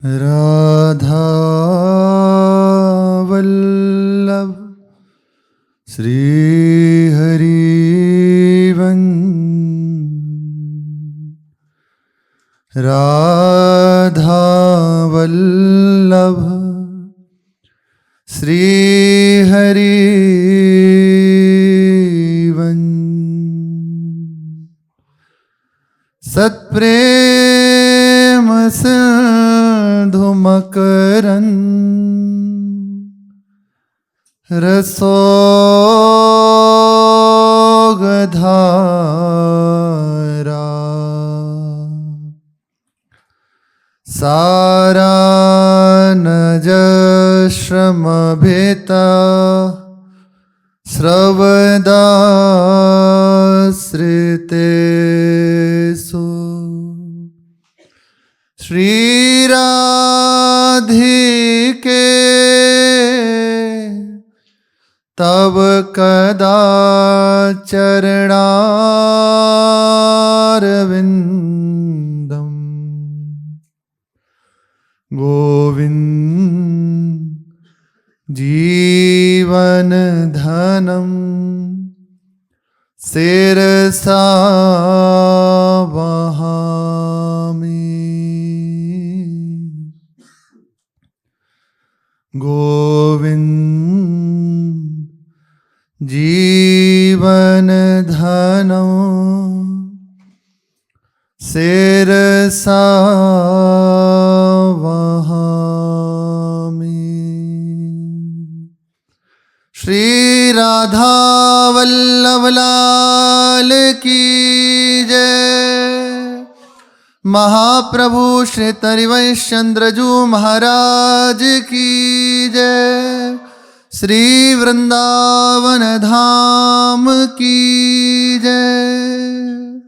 राधा वल्लभ श्री हरिवंश। राधा वल्लभ श्री हरिवंश। सत्प्रेम सिंधु मकरंद रसोगधारा। सारानजश्रमभिता स्रवदाश्रितेषु। श्रीराधिके तब कदा चरणारविंदम। गोविंद जीवन धनम शिरसा वहामि। गोविंद जीवन धनम शिरसा वहामि। श्री राधा वल्लभ लाल की जय। महाप्रभु श्री हरिवंश चंद्रजू महाराज की जय। श्री वृंदावन धाम की जय।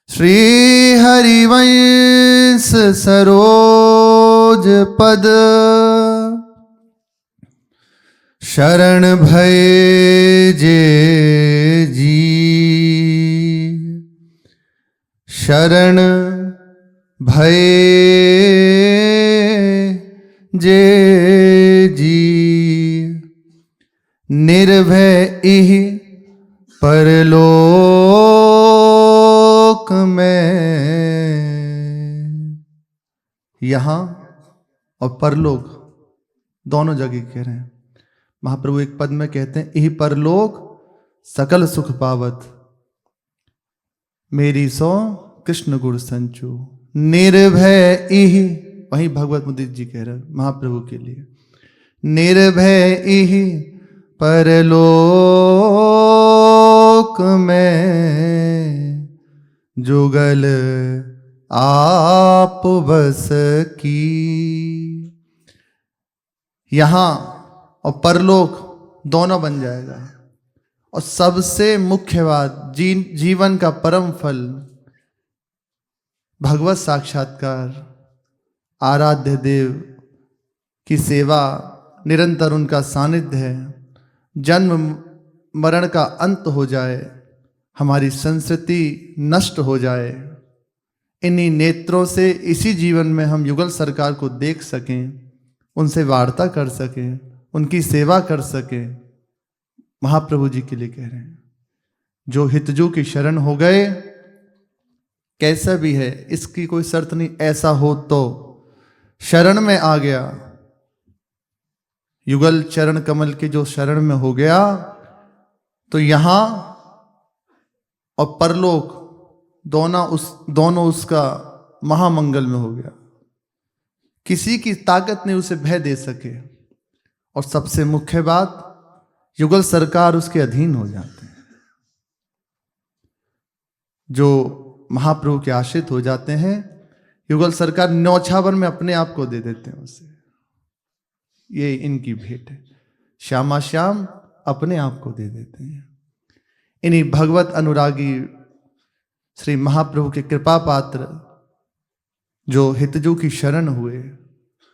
श्री हरिवंश सरोज पद शरण भय जे जी। शरण भय जे जी। निर्भय इह परलोक में। यहाँ और परलोक दोनों जगह कह रहे हैं। महाप्रभु एक पद में कहते हैं, इह परलोक सकल सुख पावत, मेरी सो कृष्ण गुरु संचू। निर्भय इह, वहीं भगवत मुदित जी कह रहे हैं महाप्रभु के लिए, निर्भय इह परलोक में, जुगल आप बस की। यहाँ और परलोक दोनों बन जाएगा। और सबसे मुख्य बात, जीवन का परम फल भगवत साक्षात्कार, आराध्य देव की सेवा, निरंतर उनका सानिध्य है। जन्म मरण का अंत हो जाए, हमारी संस्कृति नष्ट हो जाए, इन्हीं नेत्रों से इसी जीवन में हम युगल सरकार को देख सकें, उनसे वार्ता कर सकें, उनकी सेवा कर सकें। महाप्रभु जी के लिए कह रहे हैं, जो हितजू की शरण हो गए, कैसा भी है इसकी कोई शर्त नहीं, ऐसा हो तो शरण में आ गया, युगल चरण कमल के जो शरण में हो गया, तो यहां और परलोक दोनों उसका महामंगल में हो गया। किसी की ताकत ने उसे भय दे सके। और सबसे मुख्य बात, युगल सरकार उसके अधीन हो जाते हैं। जो महाप्रभु के आश्रित हो जाते हैं, युगल सरकार न्यौछावर में अपने आप को दे देते हैं उसे। ये इनकी भेंट है, श्यामा श्याम अपने आप को दे देते हैं। इन्हीं भगवत अनुरागी श्री महाप्रभु के कृपा पात्र जो हितजू की शरण हुए,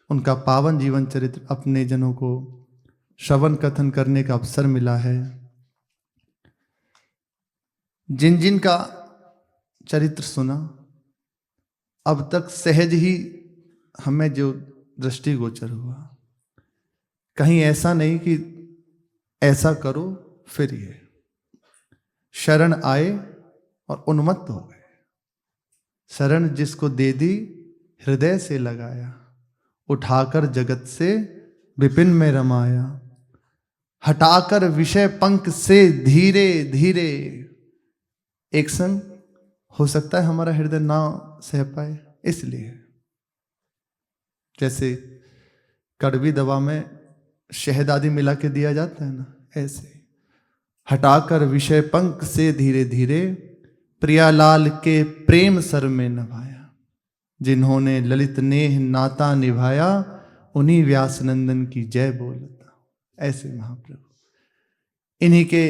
उनका पावन जीवन चरित्र अपने जनों को श्रवण कथन करने का अवसर मिला है। जिन जिन का चरित्र सुना, अब तक सहज ही हमें जो दृष्टिगोचर हुआ, कहीं ऐसा नहीं कि ऐसा करो फिर ये शरण आए और उन्मत्त हो गए। शरण जिसको दे दी हृदय से लगाया, उठाकर जगत से विपिन में रमाया, हटाकर विषय पंख से धीरे धीरे। एक संग हो सकता है हमारा हृदय ना सह पाए, इसलिए जैसे कड़वी दवा में शहद आदि मिला के दिया जाता है ना, ऐसे हटाकर विषय पंख से धीरे धीरे प्रियालाल के प्रेम सर में नभाया। जिन्होंने ललित नेह नाता निभाया, उन्हीं व्यास नंदन की जय बोलता। ऐसे महाप्रभु इन्हीं के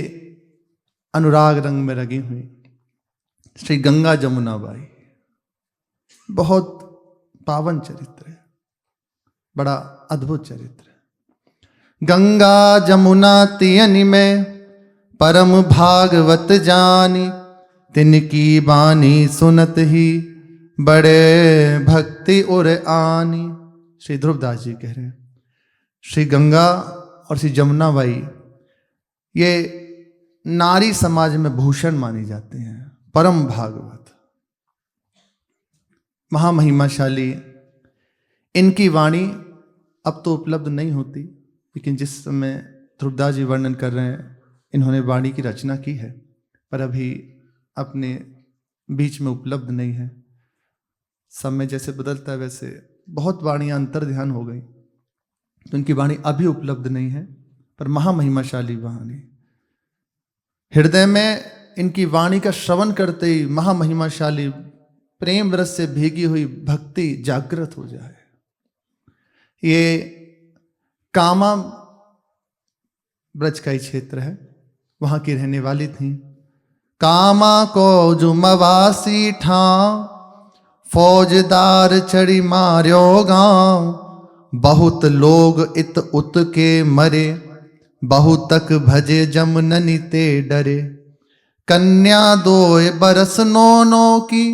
अनुराग रंग में रंगी हुई श्री गंगा जमुना बाई, बहुत पावन चरित्र है, बड़ा अद्भुत चरित्र है। गंगा जमुना तियनि में परम भागवत जानी, तिनकी बानी सुनत ही बड़े भक्ति उर आनी। श्री ध्रुवदास जी कह रहे हैं श्री गंगा और श्री जमुना बाई ये नारी समाज में भूषण मानी जाते हैं, परम भागवत, महामहिमाशाली। इनकी वाणी अब तो उपलब्ध नहीं होती, लेकिन जिस समय ध्रुवदास जी वर्णन कर रहे हैं, इन्होंने वाणी की रचना की है, पर अभी अपने बीच में उपलब्ध नहीं है। समय जैसे बदलता है वैसे बहुत वाणियां अंतर ध्यान हो गई, तो इनकी वाणी अभी उपलब्ध नहीं है, पर महामहिमाशाली वाणी। हृदय में इनकी वाणी का श्रवण करते ही महामहिमाशाली प्रेम रस से भीगी हुई भक्ति जागृत हो जाए। ये कामा ब्रज का ही क्षेत्र है, वहां की रहने वाली थी। कामा को जो मवासी ठाव, फौजदार चढ़ी मार्यो गांव। बहुत लोग इत उत के मरे, बहुतक भजे जमननि ते डरे। कन्या दोय बरस नो की,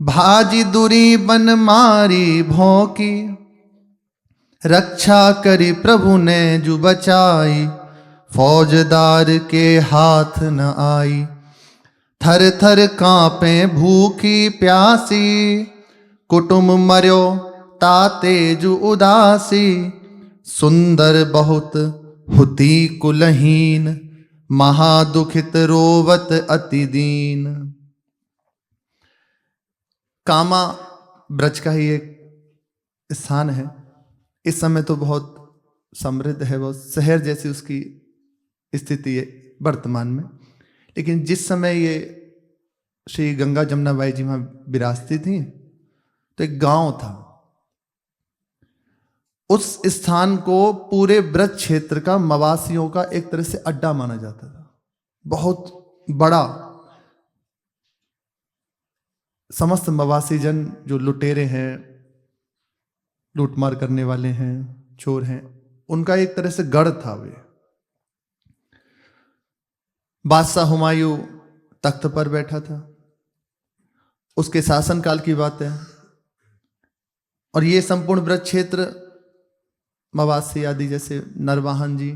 भाजी दुरी बन मारी भौंकी। रक्षा करी प्रभु ने जो बचाई, फौजदार के हाथ न आई। थर थर कांपे भूखी प्यासी, कुटुंब मर्यो ताते जु उदासी। सुंदर बहुत हुती कुलहीन, महादुखित रोवत अति दीन। कामा ब्रज का ही एक स्थान है। इस समय तो बहुत समृद्ध है, बहुत शहर जैसी उसकी स्थिति है वर्तमान में, लेकिन जिस समय ये श्री गंगा जमुना बाई जी वहां विराजती थी, तो एक गांव था। उस स्थान को पूरे ब्रज क्षेत्र का मवासियों का एक तरह से अड्डा माना जाता था। बहुत बड़ा, समस्त मवासी जन जो लुटेरे हैं, लूटमार करने वाले हैं, चोर हैं, उनका एक तरह से गढ़ था वे। बादशाह हुमायूं तख्त पर बैठा था, उसके शासनकाल की बात है। और ये संपूर्ण ब्रज क्षेत्र मवासी आदि जैसे नरवाहन जी,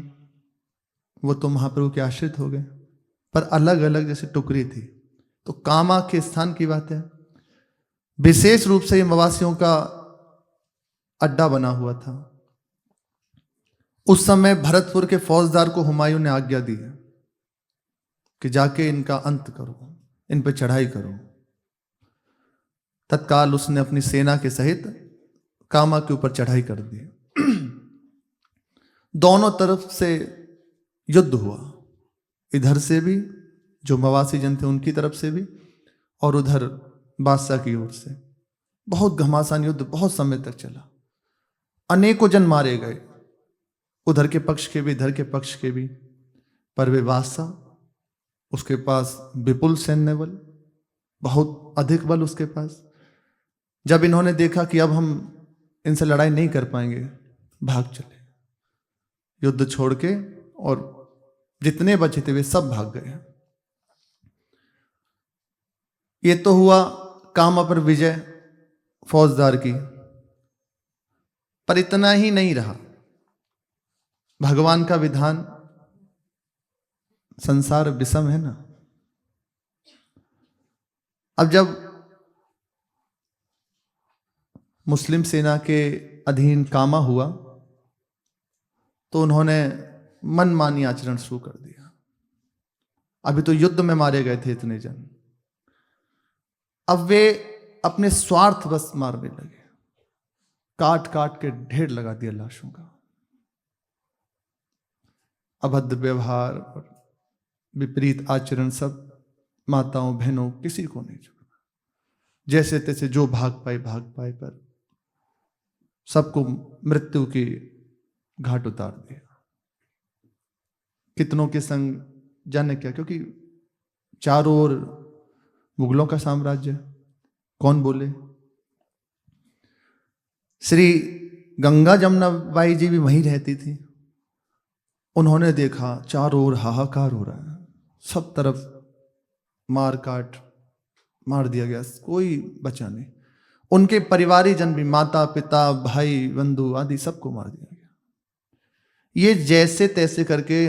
वो तो महाप्रभु के आश्रित हो गए, पर अलग अलग जैसे टुकड़ी थी। तो कामा के स्थान की बात है। विशेष रूप से ये मवासियों का अड्डा बना हुआ था। उस समय भरतपुर के फौजदार को हुमायूं ने आज्ञा दी है कि जाके इनका अंत करो, इन पर चढ़ाई करो। तत्काल उसने अपनी सेना के सहित कामा के ऊपर चढ़ाई कर दी। दोनों तरफ से युद्ध हुआ, इधर से भी जो मवासी जन थे उनकी तरफ से भी, और उधर बादशाह की ओर से। बहुत घमासान युद्ध बहुत समय तक चला, अनेकों जन मारे गए, उधर के पक्ष के भी इधर के पक्ष के भी। पर वे बादशाह, उसके पास विपुल सैन्य बल, बहुत अधिक बल उसके पास। जब इन्होंने देखा कि अब हम इनसे लड़ाई नहीं कर पाएंगे, भाग चले, युद्ध छोड़ के, और जितने बचे थे वे सब भाग गए। ये तो हुआ कामा पर विजय फौजदार की। पर इतना ही नहीं रहा। भगवान का विधान, संसार विषम है ना। अब जब मुस्लिम सेना के अधीन कामा हुआ तो उन्होंने मनमानी आचरण शुरू कर दिया। अभी तो युद्ध में मारे गए थे इतने जन, अब वे अपने स्वार्थ बस मारने लगे, काट काट के ढेर लगा दिया लाशों का। अभद्र व्यवहार और विपरीत आचरण सब माताओं बहनों किसी को नहीं छूटा। जैसे तैसे जो भाग पाए पर सबको मृत्यु की घाट उतार दिया। कितनों के संग जाने क्या, क्योंकि चारों ओर मुगलों का साम्राज्य, कौन बोले। श्री गंगा जमुनाबाई जी भी वहीं रहती थी। उन्होंने देखा चारों ओर हाहाकार हो रहा है, सब तरफ मार काट, मार दिया गया, कोई बचा नहीं। उनके परिवारी जन भी, माता पिता भाई बंधु आदि सबको मार दिया गया। ये जैसे तैसे करके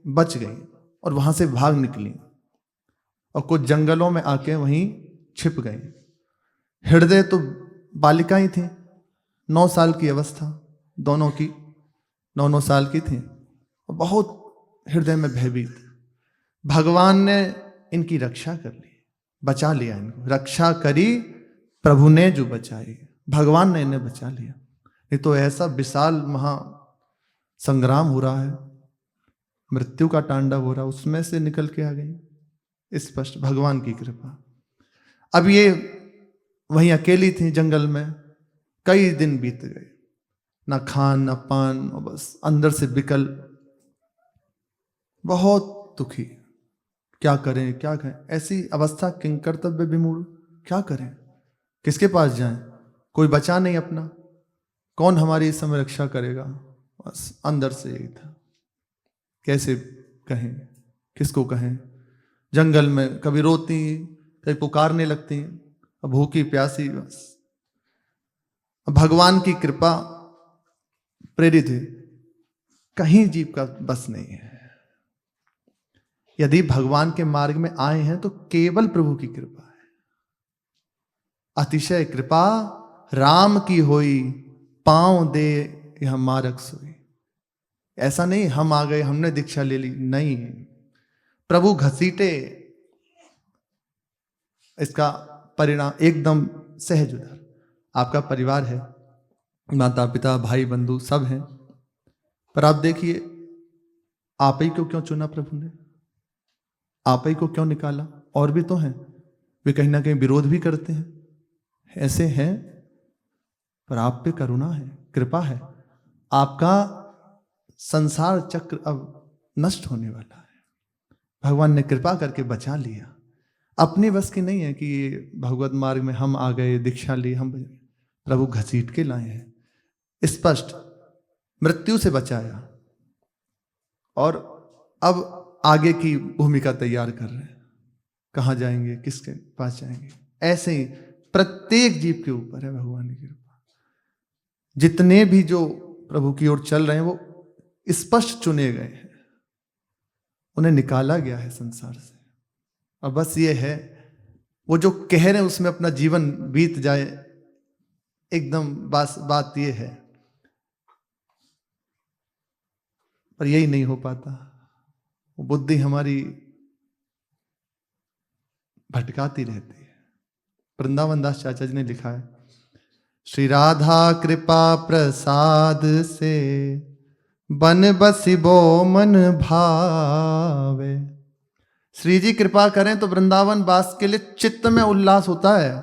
बच गई और वहां से भाग निकली और कुछ जंगलों में आके वहीं छिप गई। हृदय तो बालिकाएं थी, 9 साल की अवस्था दोनों की, 9 साल की थी, बहुत हृदय में भयभीत। भगवान ने इनकी रक्षा कर ली, बचा लिया इनको। रक्षा करी प्रभु ने जो बचाई, भगवान ने इन्हें बचा लिया। नहीं तो ऐसा विशाल महा संग्राम हो रहा है, मृत्यु का तांडव हो रहा, उसमें से निकल के आ गई। स्पष्ट भगवान की कृपा। अब ये वहीं अकेली थी जंगल में, कई दिन बीत गए, ना खान ना पान, और बस अंदर से विकल, बहुत दुखी। क्या करें क्या करें, ऐसी अवस्था, किंग कर्तव्य विमूढ़, क्या करें, किसके पास जाएं, कोई बचा नहीं अपना, कौन हमारी इस समय रक्षा करेगा। बस अंदर से यही था, कैसे कहें, किसको कहें। जंगल में कभी रोती, कभी पुकारने लगती, भूखी प्यासी, बस भगवान की कृपा प्रेरित है। कहीं जीव का बस नहीं है। यदि भगवान के मार्ग में आए हैं तो केवल प्रभु की कृपा है। अतिशय कृपा राम की होई, पांव दे यह मारक सोई। ऐसा नहीं हम आ गए, हमने दीक्षा ले ली, नहीं, प्रभु घसीटे। इसका परिणाम एकदम सहज उधर। आपका परिवार है, माता पिता भाई बंधु सब हैं, पर आप देखिए आप ही को क्यों चुना प्रभु ने, आप ही को क्यों निकाला। और भी तो हैं, वे कहीं ना कहीं विरोध भी करते हैं, ऐसे हैं, पर आप पे करुणा है, कृपा है। आपका संसार चक्र अब नष्ट होने वाला है, भगवान ने कृपा करके बचा लिया। अपनी बस की नहीं है कि भगवत मार्ग में हम आ गए, दीक्षा ली, हम प्रभु घसीट के लाए हैं। स्पष्ट मृत्यु से बचाया और अब आगे की भूमिका तैयार कर रहे हैं, कहाँ जाएंगे, किसके पास जाएंगे। ऐसे ही प्रत्येक जीव के ऊपर है भगवान की कृपा। जितने भी जो प्रभु की ओर चल रहे हैं वो स्पष्ट चुने गए हैं, उन्हें निकाला गया है संसार से। और बस ये है, वो जो कह रहे हैं उसमें अपना जीवन बीत जाए, एकदम बस बात ये है, पर यही नहीं हो पाता। वो बुद्धि हमारी भटकाती रहती है। वृंदावन दास चाचा जी ने लिखा है, श्री राधा कृपा प्रसाद से बन बसिबो मन भावे। श्री जी कृपा करें तो वृंदावन वास के लिए चित्त में उल्लास होता है,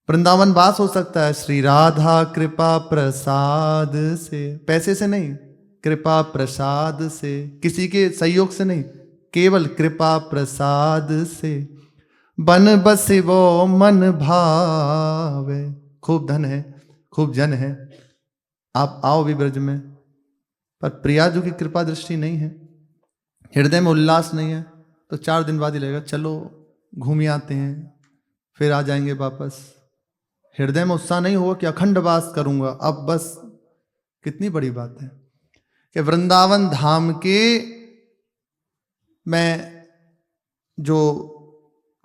वृंदावन वास हो सकता है। श्री राधा कृपा प्रसाद से, पैसे से नहीं, कृपा प्रसाद से, किसी के सहयोग से नहीं, केवल कृपा प्रसाद से बन बसिबो मन भावे। खूब धन है, खूब जन है, आप आओ भी ब्रज में, पर प्रियाजू की कृपा दृष्टि नहीं है, हृदय में उल्लास नहीं है, तो 4 दिन बाद ही लगेगा चलो घूम आते हैं, फिर आ जाएंगे वापस। हृदय में उत्साह नहीं हुआ कि अखंड वास करूंगा, अब बस कितनी बड़ी बात है कि वृंदावन धाम के मैं जो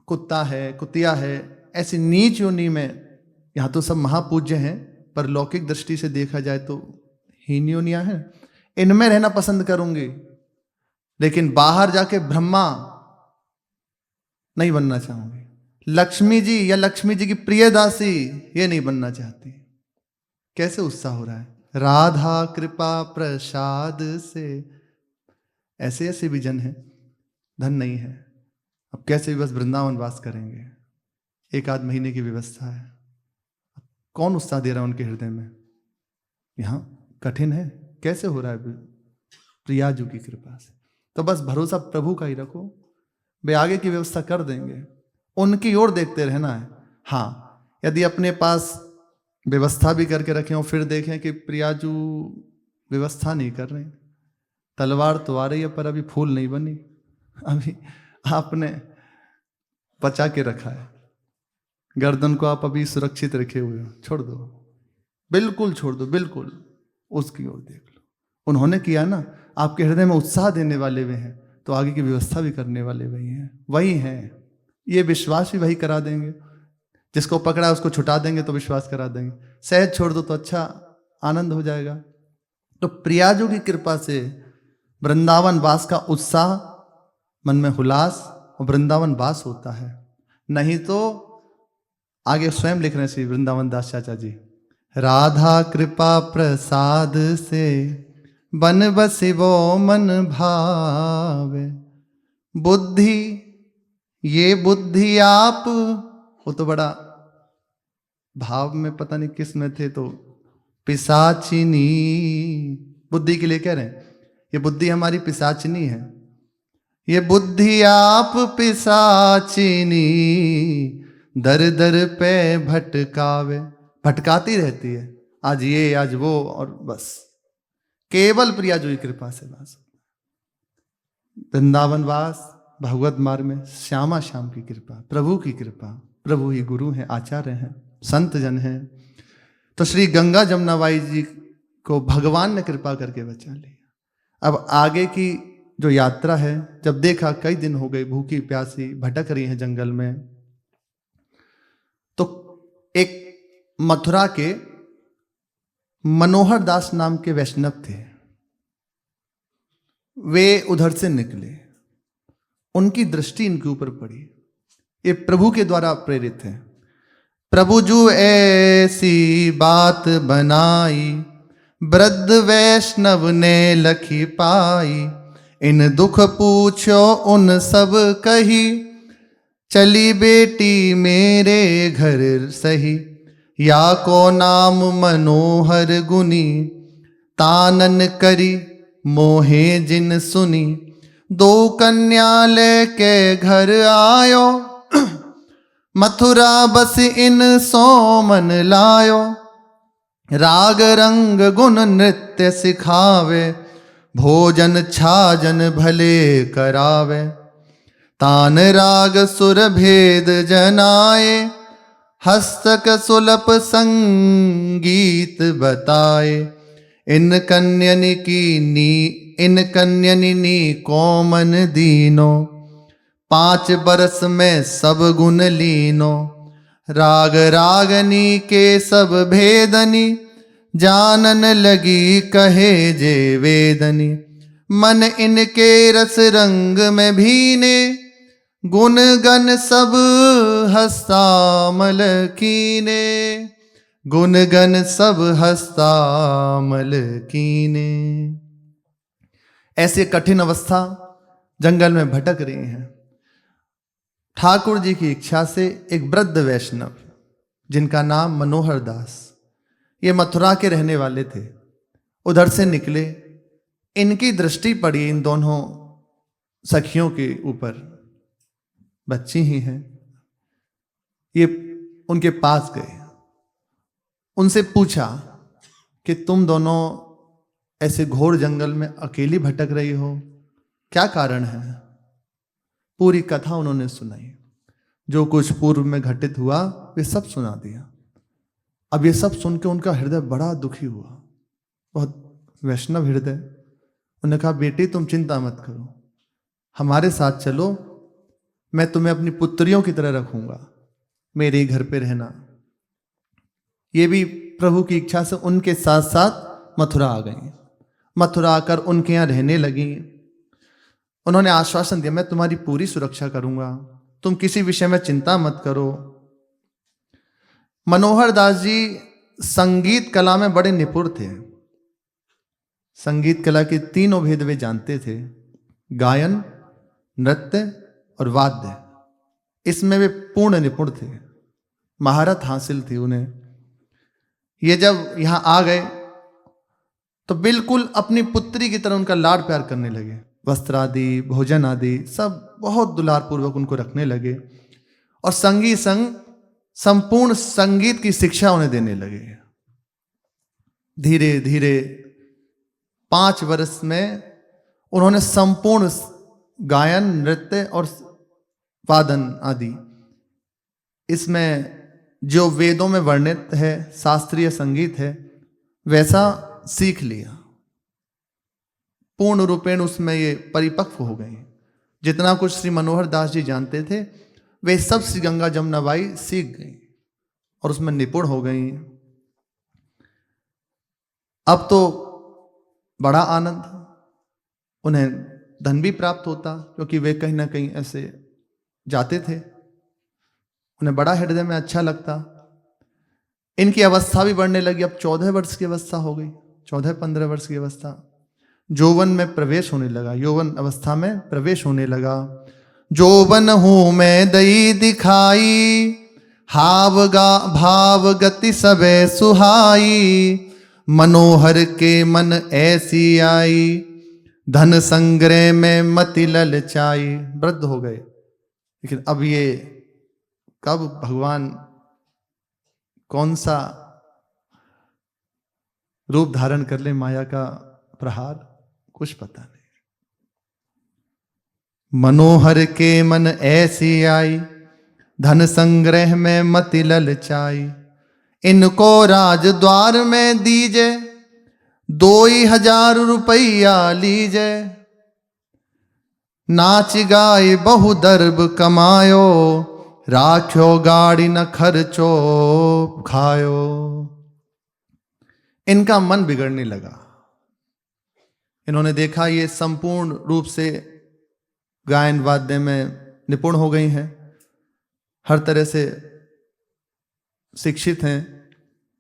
कुत्ता है, कुतिया है, ऐसी नीच योनि में, यहाँ तो सब महापूज्य हैं पर लौकिक दृष्टि से देखा जाए तो हीन योनियां हैं, इनमें रहना पसंद करूंगी, लेकिन बाहर जाके ब्रह्मा नहीं बनना चाहूंगी। लक्ष्मी जी या लक्ष्मी जी की प्रिय दासी ये नहीं बनना चाहती। कैसे उत्साह हो रहा है, राधा कृपा प्रसाद से। ऐसे ऐसे भी जन हैं, धन नहीं है, अब कैसे भी बस वृंदावन वास करेंगे, एक आध महीने की व्यवस्था है, कौन उत्साह दे रहा है उनके हृदय में? यहाँ कठिन है, कैसे हो रहा है? प्रियाजू की कृपा से। तो बस भरोसा प्रभु का ही रखो, वे आगे की व्यवस्था कर देंगे, उनकी ओर देखते रहना है। हाँ, यदि अपने पास व्यवस्था भी करके रखें और फिर देखें कि प्रियाजू व्यवस्था नहीं कर रहे, तलवार तो आ रही है पर अभी फूल नहीं बनी, अभी आपने बचा के रखा है, गर्दन को आप अभी सुरक्षित रखे हुए हो, छोड़ दो, बिल्कुल छोड़ दो, बिल्कुल उसकी ओर देख लो। उन्होंने किया ना, आपके हृदय में उत्साह देने वाले वे हैं, तो आगे की व्यवस्था भी करने वाले वही हैं। ये विश्वास भी वही करा देंगे, जिसको पकड़ा उसको छुटा देंगे तो विश्वास करा देंगे, सहज छोड़ दो तो अच्छा आनंद हो जाएगा। तो प्रियाजू की कृपा से वृंदावन वास का उत्साह, मन में हुलास और वृंदावन वास होता है। नहीं तो आगे स्वयं लिख रहे हैं श्री वृंदावन दास चाचा जी, राधा कृपा प्रसाद से बन बसिवो मन भावे, बुद्धि ये बुद्धि आप, वो तो बड़ा भाव में पता नहीं किस में थे, तो पिशाचिनी, बुद्धि के लिए कह रहे हैं, ये बुद्धि हमारी पिशाचिनी है, ये बुद्धि आप पिशाचिनी, दर दर पे भटकावे, भटकाती रहती है, आज ये आज वो, और बस केवल प्रियाजू की कृपा से वास। वृंदावन वास भगवत मार्ग में श्यामा श्याम की कृपा, प्रभु की कृपा, प्रभु ही गुरु हैं, आचार्य हैं, संत जन हैं। तो श्री गंगा जमुनाबाई जी को भगवान ने कृपा करके बचा लिया। अब आगे की जो यात्रा है, जब देखा कई दिन हो गए भूखी प्यासी भटक रही है जंगल में, तो एक मथुरा के मनोहर दास नाम के वैष्णव थे, वे उधर से निकले, उनकी दृष्टि इनके ऊपर पड़ी, ये प्रभु के द्वारा प्रेरित है। प्रभु जो ऐसी बात बनाई, वृद्ध वैष्णव ने लखी पाई, इन दुख पूछो उन सब कही, चली बेटी मेरे घर सही, या को नाम मनोहर गुनी, तानन करी मोहे जिन सुनी, दो कन्या लेके घर आयो, मथुरा बस इन सोमन लायो, राग रंग गुण नृत्य सिखावे, भोजन छाजन भले करावे, तान राग सुर भेद जनाए, हस्तक सुलभ संगीत बताए, इन कन्यनी कोमन दीनो, 5 बरस में सब गुण लीनो, राग रागनी के सब भेदनी, जानन लगी कहे जे वेदनी, मन इनके रस रंग में भीने, गुण गन सब हस्तामल कीने, गुण गन सब हस्तामल कीने। ऐसे कठिन अवस्था जंगल में भटक रही हैं। ठाकुर जी की इच्छा से एक वृद्ध वैष्णव जिनका नाम मनोहर दास, ये मथुरा के रहने वाले थे, उधर से निकले, इनकी दृष्टि पड़ी इन दोनों सखियों के ऊपर, बच्ची ही हैं, ये उनके पास गए, उनसे पूछा कि तुम दोनों ऐसे घोर जंगल में अकेली भटक रही हो, क्या कारण है? पूरी कथा उन्होंने सुनाई, जो कुछ पूर्व में घटित हुआ वे सब सुना दिया। अब ये सब सुन के उनका हृदय बड़ा दुखी हुआ, बहुत वैष्णव हृदय। उन्होंने कहा, बेटी तुम चिंता मत करो, हमारे साथ चलो, मैं तुम्हें अपनी पुत्रियों की तरह रखूंगा, मेरे ही घर पे रहना। ये भी प्रभु की इच्छा से उनके साथ साथ मथुरा आ गई। मथुरा आकर उनके यहाँ रहने लगी। उन्होंने आश्वासन दिया, मैं तुम्हारी पूरी सुरक्षा करूंगा, तुम किसी विषय में चिंता मत करो। मनोहर दास जी संगीत कला में बड़े निपुण थे। संगीत कला के तीनों भेद वे जानते थे, गायन, नृत्य और वाद्य। इसमें वे पूर्ण निपुण थे, महारत हासिल थी उन्हें। ये जब यहां आ गए तो बिल्कुल अपनी पुत्री की तरह उनका लाड प्यार करने लगे। वस्त्र आदि, भोजन आदि सब बहुत दुलार पूर्वक उनको रखने लगे और संगी संग संपूर्ण संगीत की शिक्षा उन्हें देने लगे। धीरे धीरे 5 वर्ष में उन्होंने संपूर्ण गायन, नृत्य और वादन आदि, इसमें जो वेदों में वर्णित है, शास्त्रीय संगीत है, वैसा सीख लिया। पूर्ण रूपेण उसमें ये परिपक्व हो गए। जितना कुछ श्री मनोहर दास जी जानते थे वे सब श्री गंगा जमुना बाई सीख गई और उसमें निपुण हो गई। अब तो बड़ा आनंद, उन्हें धन भी प्राप्त होता, क्योंकि वे कहीं ना कहीं ऐसे जाते थे, उन्हें बड़ा हृदय में अच्छा लगता। इनकी अवस्था भी बढ़ने लगी। अब 14 वर्ष की अवस्था हो गई, 14-15 वर्ष की अवस्था। यौवन में प्रवेश होने लगा, यौवन अवस्था में प्रवेश होने लगा। यौवन हूं मैं दई दिखाई, भाव गति सबे सुहाई, मनोहर के मन ऐसी आई, धन संग्रह में मति ललचाई। वृद्ध हो गए, लेकिन अब ये कब भगवान कौन सा रूप धारण कर ले, माया का प्रहार, कुछ पता नहीं। मनोहर के मन ऐसी आई, धन संग्रह में मति ललचाई, इनको राज द्वार में दीजे, 2,000 रुपया लीजे, नाच गाय बहु दर्ब कमायो, राख्यो गाड़ी न खर्चो खायो। इनका मन बिगड़ने लगा। इन्होंने देखा ये संपूर्ण रूप से गायन वाद्य में निपुण हो गई हैं, हर तरह से शिक्षित हैं,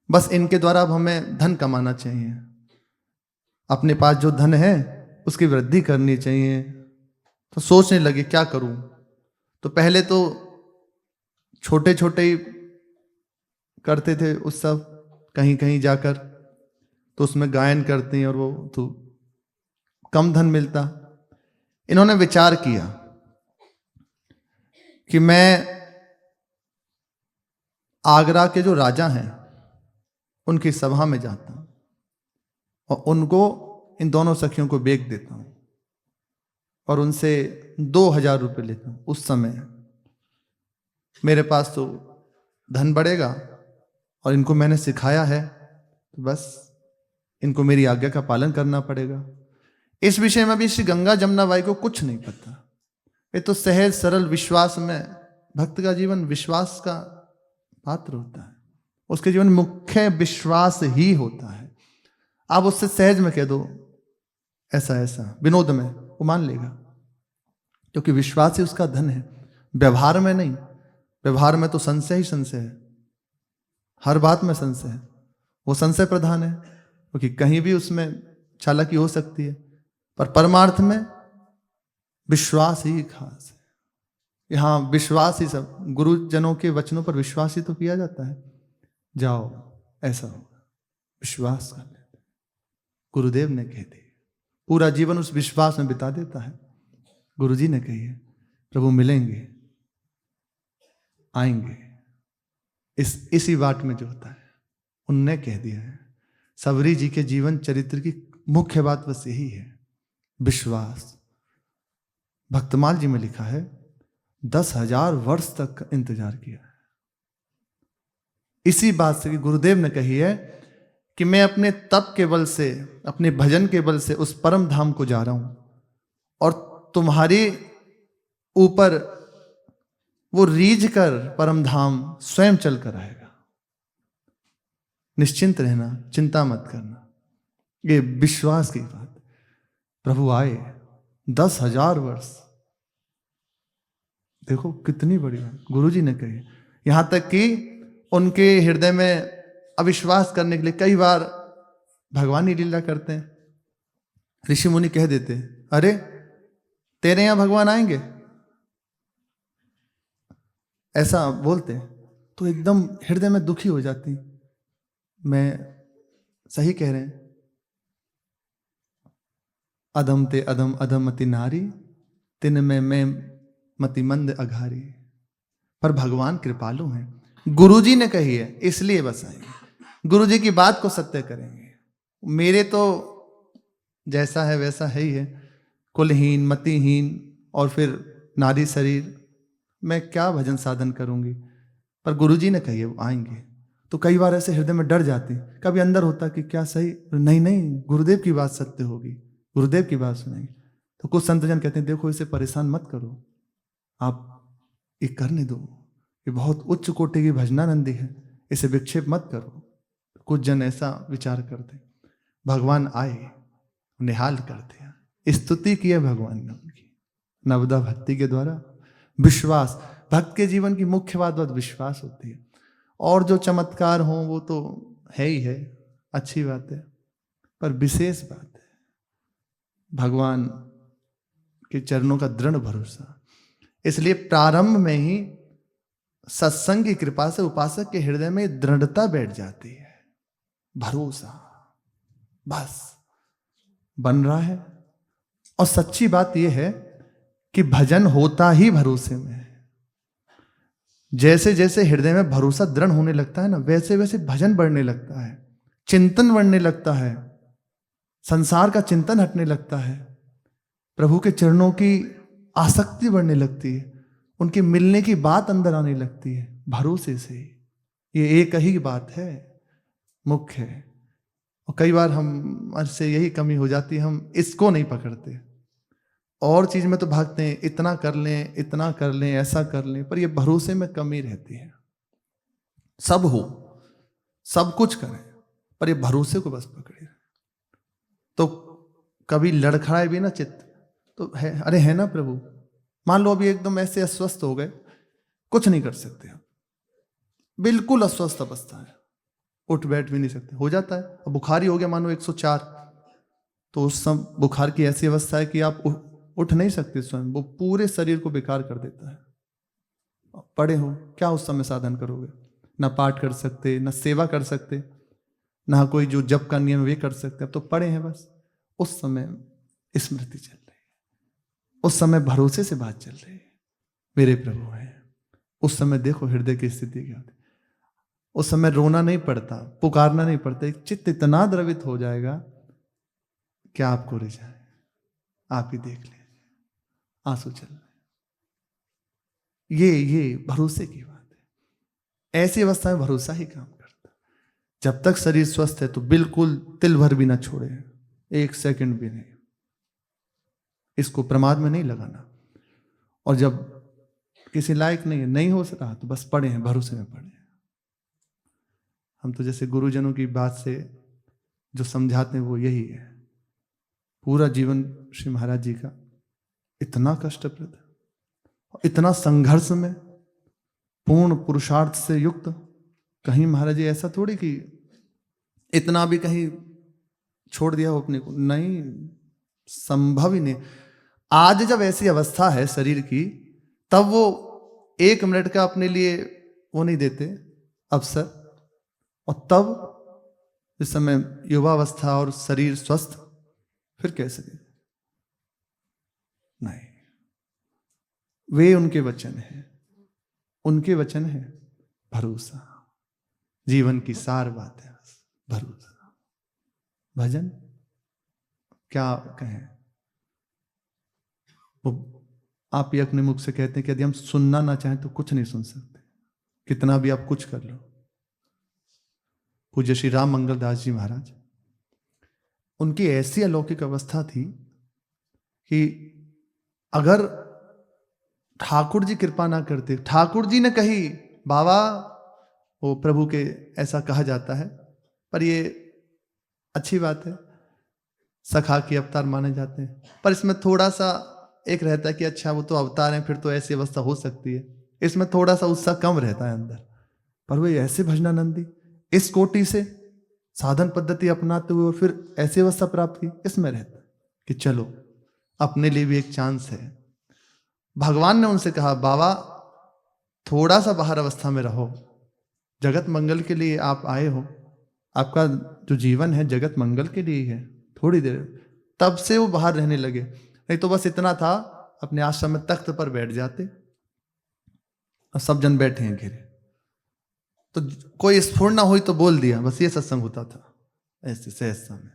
बस इनके द्वारा अब हमें धन कमाना चाहिए, अपने पास जो धन है उसकी वृद्धि करनी चाहिए। तो सोचने लगे क्या करूं। तो पहले तो छोटे छोटे ही करते थे उत्सव, कहीं कहीं जाकर, तो उसमें गायन करते हैं और वो तो कम धन मिलता। इन्होंने विचार किया कि मैं आगरा के जो राजा हैं उनकी सभा में जाता हूं और उनको, इन दोनों सखियों को बेच देता हूं और उनसे 2,000 रुपये लेता हूं। उस समय मेरे पास तो धन बढ़ेगा और इनको मैंने सिखाया है, तो बस इनको मेरी आज्ञा का पालन करना पड़ेगा। इस विषय में भी श्री गंगा जमुना बाई को कुछ नहीं पता। ये तो सहज सरल विश्वास में, भक्त का जीवन विश्वास का पात्र होता है, उसके जीवन मुख्य विश्वास ही होता है। आप उससे सहज में कह दो ऐसा ऐसा, विनोद में, वो मान लेगा, क्योंकि विश्वास ही उसका धन है, व्यवहार में नहीं। व्यवहार में तो संशय ही संशय है, हर बात में संशय है, वो संशय प्रधान है, क्योंकि कहीं भी उसमें चालाकी हो सकती है, पर परमार्थ में विश्वास ही खास है। यहाँ विश्वास ही सब, गुरुजनों के वचनों पर विश्वास ही तो किया जाता है। जाओ ऐसा होगा, विश्वास कर लेते, गुरुदेव ने कह दी, पूरा जीवन उस विश्वास में बिता देता है। गुरुजी ने कही है प्रभु मिलेंगे, आएंगे, इसी वाट में जो होता है, उनने कह दिया है। सबरी जी के जीवन चरित्र की मुख्य बात बस यही है, विश्वास। भक्तमाल जी में लिखा है 10,000 वर्ष तक इंतजार किया है, इसी बात से कि गुरुदेव ने कही है कि मैं अपने तप के बल से, अपने भजन के बल से उस परम धाम को जा रहा हूं, और तुम्हारे ऊपर वो रीझ कर परम धाम स्वयं चल कर आएगा। निश्चिंत रहना, चिंता मत करना। ये विश्वास की बात। प्रभु आए 10,000 वर्ष, देखो कितनी बड़ी बात गुरु जी ने कही। यहां तक कि उनके हृदय में अविश्वास करने के लिए कई बार भगवान ही लीला करते हैं। ऋषि मुनि कह देते, अरे तेरे यहां भगवान आएंगे, ऐसा बोलते, तो एकदम हृदय में दुखी हो जाती। मैं सही कह रहे हैं, अधम ते अधम अधम मति नारी, तिन में मैं मति मंद अघारी। पर भगवान कृपालु हैं। गुरुजी ने कही है इसलिए बस आएंगे। गुरुजी की बात को सत्य करेंगे। मेरे तो जैसा है वैसा है ही है, कुलहीन, मतिहीन और फिर नारी शरीर, मैं क्या भजन साधन करूंगी। पर गुरुजी ने कही है वो आएंगे। तो कई बार ऐसे हृदय में डर जाती, कभी अंदर होता कि क्या सही, नहीं नहीं गुरुदेव की बात सत्य होगी, गुरुदेव की बात सुनेंगे। तो कुछ संतजन कहते हैं देखो इसे परेशान मत करो, आप ये करने दो, ये बहुत उच्च कोटि की भजनानंदी है, इसे विक्षेप मत करो। कुछ जन ऐसा विचार करते। भगवान आए, निहाल करते हैं, स्तुति की है भगवान ने उनकी नवदा भक्ति के द्वारा। विश्वास, भक्त के जीवन की मुख्य बात विश्वास होती है। और जो चमत्कार हो वो तो है ही है, अच्छी बात है, पर विशेष बात है भगवान के चरणों का दृढ़ भरोसा। इसलिए प्रारंभ में ही सत्संग की कृपा से उपासक के हृदय में दृढ़ता बैठ जाती है, भरोसा बस बन रहा है। और सच्ची बात यह है कि भजन होता ही भरोसे में है। जैसे जैसे हृदय में भरोसा दृढ़ होने लगता है ना, वैसे वैसे भजन बढ़ने लगता है, चिंतन बढ़ने लगता है, संसार का चिंतन हटने लगता है, प्रभु के चरणों की आसक्ति बढ़ने लगती है, उनके मिलने की बात अंदर आने लगती है भरोसे से। ये एक ही बात है, मुख्य है। और कई बार हम से यही कमी हो जाती है, हम इसको नहीं पकड़ते, और चीज में तो भागते हैं, इतना कर लें, इतना कर लें, ऐसा कर लें, पर ये भरोसे में कमी रहती है। सब हो, सब कुछ करें, पर ये भरोसे को बस पकड़े। तो कभी लड़खड़ाए भी ना चित्त, तो है, अरे है ना प्रभु, मान लो अभी एकदम ऐसे अस्वस्थ हो गए, कुछ नहीं कर सकते आप, बिल्कुल अस्वस्थ अवस्था है, उठ बैठ भी नहीं सकते, हो जाता है। अब बुखार ही हो गया मानो 104, तो उस समय बुखार की ऐसी अवस्था है कि आप उठ नहीं सकते स्वयं, वो पूरे शरीर को बेकार कर देता है। पड़े हो, क्या उस समय साधन करोगे? ना पाठ कर सकते, ना सेवा कर सकते, ना कोई जो जप का नियम वे कर सकते। अब तो पड़े हैं बस। उस समय स्मृति चल रही है, उस समय भरोसे से बात चल रही है, मेरे प्रभु हैं। उस समय देखो हृदय की स्थिति क्या होती। उस समय रोना नहीं पड़ता, पुकारना नहीं पड़ता, चित्त इतना द्रवित हो जाएगा क्या आपको रिझाए, आप ही देख लीजिए, आंसू चल रहे। ये भरोसे की बात है। ऐसी अवस्था में भरोसा ही काम करता। जब तक शरीर स्वस्थ है तो बिल्कुल तिल भर भी ना छोड़े, एक सेकंड भी नहीं, इसको प्रमाद में नहीं लगाना। और जब किसी लायक नहीं है, नहीं हो रहा, तो बस पड़े हैं, भरोसे में पड़े हैं। हम तो जैसे गुरुजनों की बात से जो समझाते हैं वो यही है। पूरा जीवन श्री महाराज जी का इतना कष्टप्रद, इतना संघर्ष में, पूर्ण पुरुषार्थ से युक्त। कहीं महाराज जी ऐसा थोड़ी कि इतना भी कहीं छोड़ दिया हो अपने को, नहीं, संभव ही नहीं। आज जब ऐसी अवस्था है शरीर की, तब वो 1 मिनट का अपने लिए वो नहीं देते अवसर। और तब इस समय युवावस्था और शरीर स्वस्थ, फिर कैसे दे? नहीं, वे उनके वचन हैं, उनके वचन है भरोसा। जीवन की सार बात है बस भरोसा। भजन क्या कहें, वो आप ही अपने मुख से कहते हैं कि यदि हम सुनना ना चाहें तो कुछ नहीं सुन सकते, कितना भी आप कुछ कर लो। पूज्य श्री राम मंगल दास जी महाराज, उनकी ऐसी अलौकिक अवस्था थी कि अगर ठाकुर जी कृपा ना करते, ठाकुर जी ने कही बाबा, वो प्रभु के ऐसा कहा जाता है, पर ये अच्छी बात है, सखा के अवतार माने जाते हैं, पर इसमें थोड़ा सा एक रहता है कि अच्छा वो तो अवतार हैं, फिर तो ऐसी अवस्था हो सकती है, इसमें थोड़ा सा उत्साह कम रहता है अंदर। पर वे ऐसे भजनानंदी इस कोटि से साधन पद्धति अपनाते हुए और फिर ऐसी अवस्था प्राप्त की, इसमें रहता है कि चलो अपने लिए भी एक चांस है। भगवान ने उनसे कहा बाबा थोड़ा सा बाहर अवस्था में रहो, जगत मंगल के लिए आप आए हो, आपका जो जीवन है जगत मंगल के लिए ही है, थोड़ी देर। तब से वो बाहर रहने लगे, नहीं तो बस इतना था अपने आश्रम में तख्त पर बैठ जाते और सब जन बैठे हैं घेरे, तो कोई स्फुरना हुई तो बोल दिया, बस ये सत्संग होता था ऐसे सहजता में,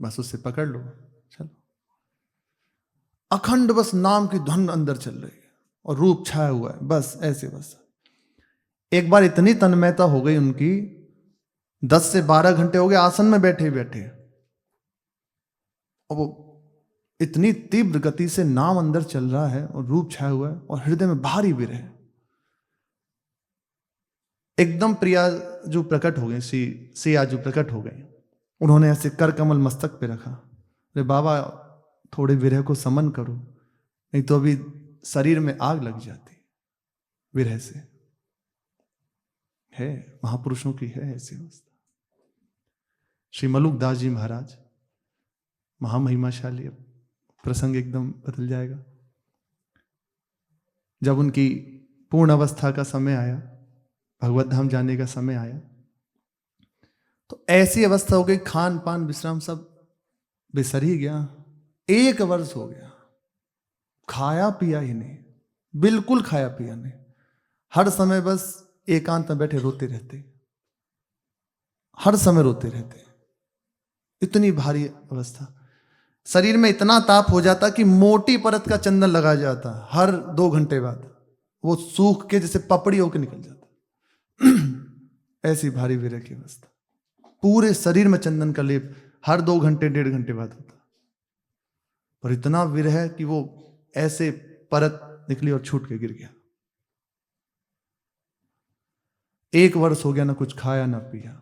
बस उससे पकड़ लो चलो। अखंड बस नाम की धुन अंदर चल रही है और रूप छाया हुआ है, बस ऐसे। बस एक बार इतनी तन्मयता हो गई उनकी, 10 से 12 घंटे हो गए आसन में बैठे बैठे, और वो इतनी तीव्र गति से नाम अंदर चल रहा है और रूप छाया हुआ है और हृदय में भारी विरह। एकदम प्रिया जो प्रकट हो गई, सिया जो प्रकट हो गई, उन्होंने ऐसे कर कमल मस्तक पे रखा, अरे बाबा थोड़े विरह को समन करो, नहीं तो अभी शरीर में आग लग जाती विरह से। है महापुरुषों की है ऐसी अवस्था। श्री मलुक दास जी महाराज महामहिमाशाली, प्रसंग एकदम बदल जाएगा। जब उनकी पूर्ण अवस्था का समय आया, भगवत धाम जाने का समय आया, तो ऐसी अवस्था हो गई, खान पान विश्राम सब बिसर ही गया। 1 वर्ष हो गया, खाया पिया ही नहीं, बिल्कुल खाया पिया नहीं, हर समय बस एकांत में बैठे रोते रहते, हर समय रोते रहते। इतनी भारी अवस्था, शरीर में इतना ताप हो जाता कि मोटी परत का चंदन लगा जाता, हर 2 घंटे बाद वो सूख के जैसे पपड़ी होकर निकल जाता। ऐसी भारी विरह की अवस्था, पूरे शरीर में चंदन का लेप हर 2 घंटे 1.5 घंटे बाद होता, पर इतना विरह कि वो ऐसे परत निकली और छूट के गिर गया। 1 वर्ष हो गया, ना कुछ खाया ना पिया,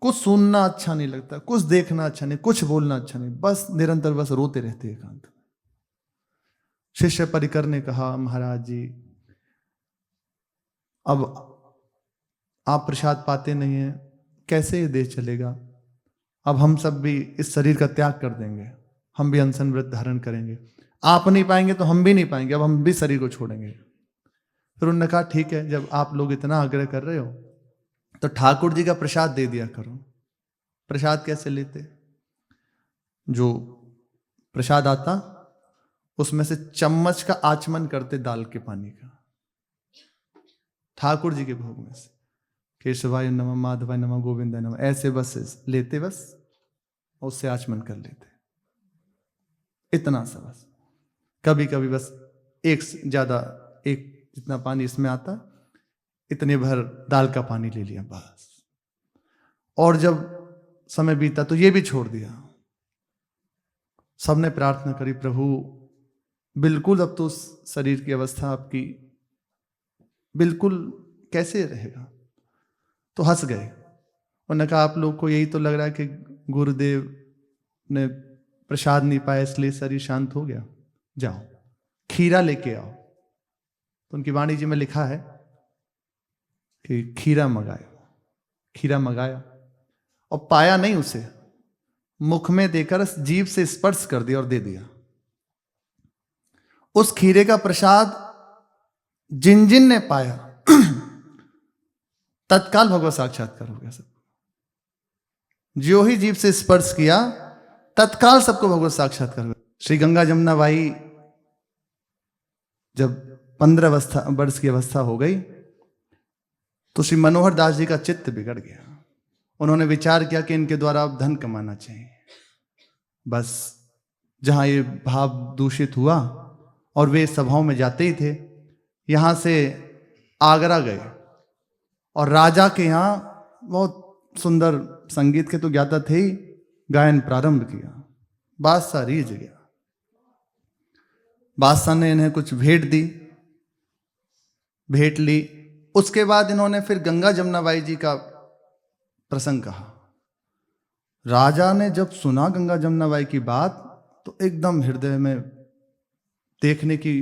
कुछ सुनना अच्छा नहीं लगता, कुछ देखना अच्छा नहीं, कुछ बोलना अच्छा नहीं, बस निरंतर बस रोते रहते एकांत। शिष्य परिकर ने कहा महाराज जी अब आप प्रसाद पाते नहीं हैं, कैसे ये देह चलेगा, अब हम सब भी इस शरीर का त्याग कर देंगे, हम भी अनशन व्रत धारण करेंगे, आप नहीं पाएंगे तो हम भी नहीं पाएंगे, अब हम भी शरीर को छोड़ेंगे। फिर उन्होंने कहा ठीक है, जब आप लोग इतना आग्रह कर रहे हो तो ठाकुर जी का प्रसाद दे दिया करो। प्रसाद कैसे लेते, जो प्रसाद आता उसमें से चम्मच का आचमन करते दाल के पानी का, ठाकुर जी के भोग में से, केशवाय नमः माधवाय नमः गोविंदाय नमः, ऐसे बस लेते, बस उससे आचमन कर लेते, इतना सा बस। कभी कभी बस एक जितना पानी इसमें आता, इतने भर दाल का पानी ले लिया बस। और जब समय बीता तो ये भी छोड़ दिया। सबने प्रार्थना करी, प्रभु बिल्कुल अब तो उस शरीर की अवस्था आपकी बिल्कुल कैसे रहेगा, तो हंस गए। उन्होंने कहा आप लोग को यही तो लग रहा है कि गुरुदेव ने प्रसाद नहीं पाया इसलिए शरीर शांत हो गया, जाओ खीरा लेके आओ। तो उनकी वाणी जी में लिखा है कि खीरा मंगाया और पाया नहीं उसे, मुख में देकर जीभ से स्पर्श कर दिया और दे दिया। उस खीरे का प्रसाद जिन जिन ने पाया तत्काल भगवत साक्षात्कार हो गया सब। जो ही जीभ से स्पर्श किया तत्काल सबको भगवत साक्षात्कार हुआ। श्री गंगा जमुना बाई जब 15 वर्ष की अवस्था हो गई तो श्री मनोहर दास जी का चित्त बिगड़ गया। उन्होंने विचार किया कि इनके द्वारा अब धन कमाना चाहिए। बस जहां ये भाव दूषित हुआ और वे सभाओं में जाते ही थे, यहां से आगरा गए और राजा के यहाँ बहुत सुंदर संगीत के तो ज्ञाता थे ही, गायन प्रारंभ किया। बादशाह रीझ गया। बादशाह ने इन्हें कुछ भेंट दी, भेंट ली। उसके बाद इन्होंने फिर गंगा जमुनाबाई जी का प्रसंग कहा। राजा ने जब सुना गंगा जमुनाबाई की बात तो एकदम हृदय में देखने की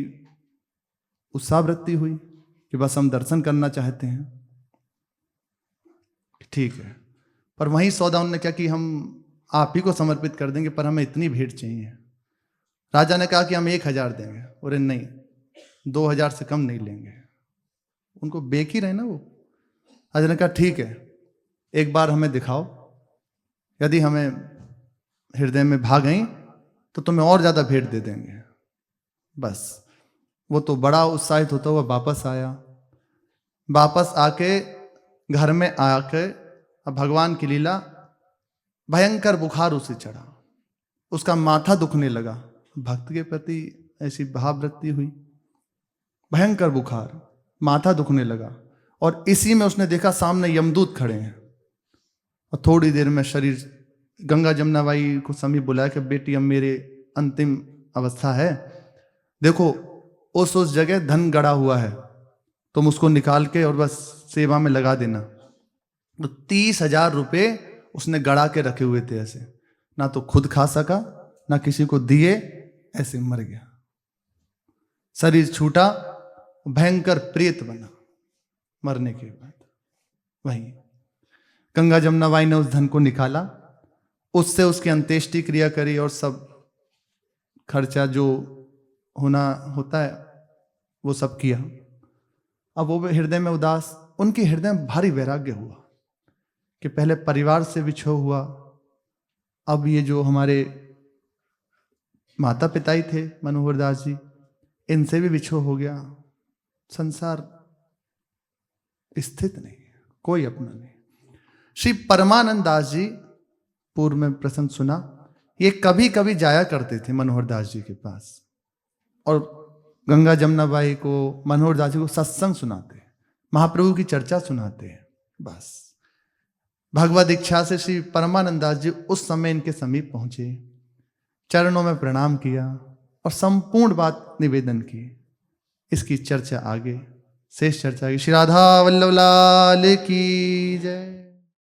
उत्साहवृत्ति हुई कि बस हम दर्शन करना चाहते हैं। ठीक है, पर वही सौदा उन्होंने क्या कि हम आप ही को समर्पित कर देंगे, पर हमें इतनी भेंट चाहिए। राजा ने कहा कि हम 1000 देंगे। और नहीं, 2000 से कम नहीं लेंगे। उनको बेक ही रहे ना वो। राजा ने कहा ठीक है, एक बार हमें दिखाओ, यदि हमें हृदय में भा गई तो तुम्हें और ज्यादा भेंट दे देंगे। बस वो तो बड़ा उत्साहित होता हुआ वापस आया। वापस आके घर में आके अब भगवान की लीला, भयंकर बुखार उसे चढ़ा, उसका माथा दुखने लगा। भक्त के प्रति ऐसी भाववृत्ति हुई, भयंकर बुखार, माथा दुखने लगा। और इसी में उसने देखा सामने यमदूत खड़े हैं। और थोड़ी देर में शरीर, गंगा जमुनाबाई को समीप बुलाया कि बेटी अब मेरे अंतिम अवस्था है, देखो उस जगह धन गड़ा हुआ है, तुम उसको निकाल के और बस सेवा में लगा देना। तो 30,000 रुपये उसने गड़ा के रखे हुए थे ऐसे, ना तो खुद खा सका ना किसी को दिए, ऐसे मर गया। शरीर छूटा, भयंकर प्रेत बना मरने के बाद। वहीं गंगा जमुनाबाई ने उस धन को निकाला, उससे उसकी अंत्येष्टि क्रिया करी और सब खर्चा जो होना होता है वो सब किया। अब वो हृदय में उदास, उनके हृदय में भारी वैराग्य हुआ कि पहले परिवार से विछोह हुआ, अब ये जो हमारे माता पिता ही थे मनोहर दास जी, इनसे भी विछोह हो गया। संसार स्थित नहीं, कोई अपना नहीं। श्री परमानंद दास जी, पूर्व में प्रसंग सुना, ये कभी कभी जाया करते थे मनोहर दास जी के पास और गंगा जमुनाबाई को, मनोहर दास जी को सत्संग सुनाते, महाप्रभु की चर्चा सुनाते। बस भगवद इच्छा से श्री परमानंद दास जी उस समय इनके समीप पहुंचे, चरणों में प्रणाम किया और संपूर्ण बात निवेदन की। इसकी चर्चा आगे, शेष चर्चा आगे। श्री राधा वल्लभ लाल की जय।